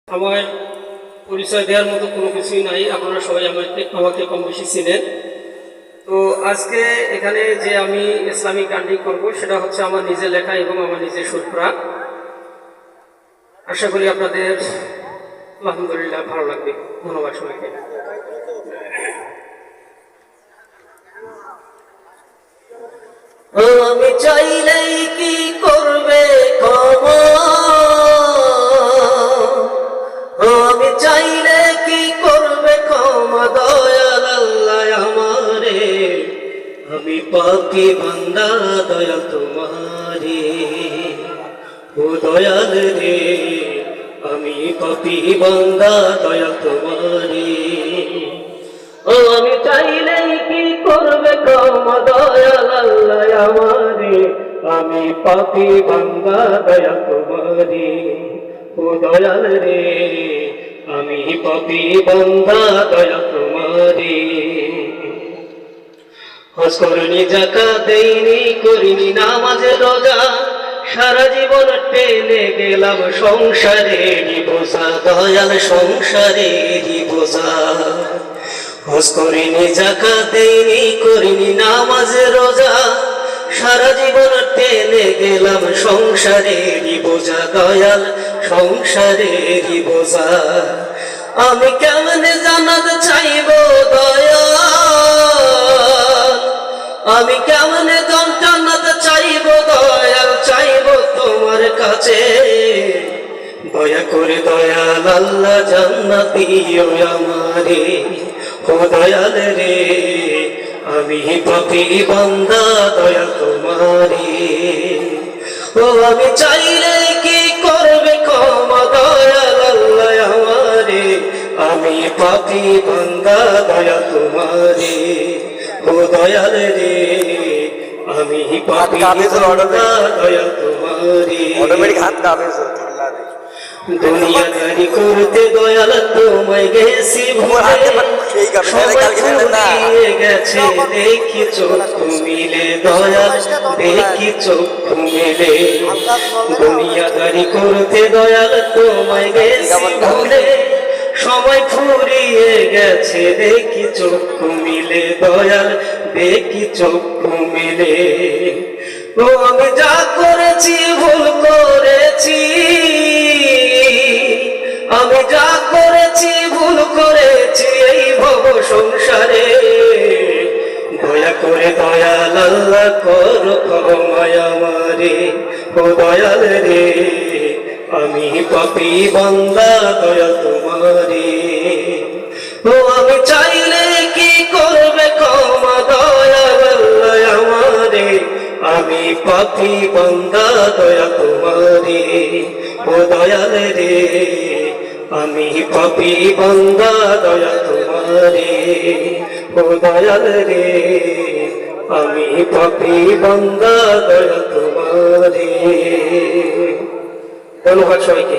আমার পরিচয় দেওয়ার মতো কোনো কিছুই নাই, আপনারা সবাই আমাকে কম বেশি চিনেন। তো আজকে এখানে যে আমি ইসলামিক গানটি করব সেটা হচ্ছে আমার নিজের লেখা এবং আমার নিজের সুর করা। আশা করি আপনাদের আলহামদুলিল্লাহ ভালো লাগবে। ধন্যবাদ সবাইকে। আমি চাইলেই কি করবে ক্ষমা, আমি চাইলে কি করবে ক্ষমা, দয়াল আল্লাহ আমারে, আমি পাপী বান্দা দয়াল তোমারে, ও দয়াল রে আমি পাপী বান্দা দয়াল তোমারে। ও আমি চাইলেই কি করবে ক্ষমা, দয়াল আল্লাহ আমারে, আমি পাপী বান্দা দয়াল তোমারে, ও দয়াল রে আমি পাপী বান্দা দয়াল তোমারে। হজ করিনি, যাকাত দেইনি, করিনি নামাজ রোজা, সারা জীবন টেনে গেলাম সংসারেরই বোঝা, দয়াল সংসারেরই বোঝা। হজ করিনি, যাকাত দেইনি, করিনি নামাজ রোজা, সারা জীবন টেনে গেলাম সংসারেরই বোঝা, দয়াল সংসারেরই বোঝা। আমি কেমনে জান্নাত চাইব দয়াল, আমি কেমনে জান্নাত চাইব দয়াল, চাইব তোমার কাছে, দয়া করে দয়াল আল্লাহ জান্নাত দিও আমারে, ও দয়াল রে আমি পাপী বান্দা দয়াল তোমারে। ও আমি চাইলে কি করবে ক্ষমা, দয়াল আল্লাহ আমারে, আমি পাপী বান্দা দয়াল তোমারে, ও দয়াল রে আমি পাপী বান্দা দয়াল তোমারে। দুনিয়াদারি করতে দয়াল তোমায় গেছি ভুলে, সবাই ফুরিয়ে গেছে দেখি চক্ষু মিলে, দয়াল দেখি চক্ষু মিলে। দুনিয়াদারি করতে দয়াল তোমায় গেছি ভুলে, সবাই ফুরিয়ে গেছে দেখি চক্ষু মিলে, দয়াল দেখি চক্ষু মিলে। ও আমি যা করেছি ভুল করেছি, আমি যা করেছি ভুল করেছি এই ভব সংসারে, দয়া করে দয়াল আল্লাহ করো ক্ষমা আমারে, ও দয়াল রে আমি পাপী বান্দা দয়াল তোমারে। ও আমি চাইলে কি করবে ক্ষমা, দয়াল আল্লাহ আমারে, আমি পাপী বান্দা দয়াল তোমারে, ও দয়াল রে আমি পাপী বান্দা দয়াল তোমারে, ও দয়াল রে আমি পাপী বান্দা দয়াল তোমারে। ধন্যবাদ সবাইকে।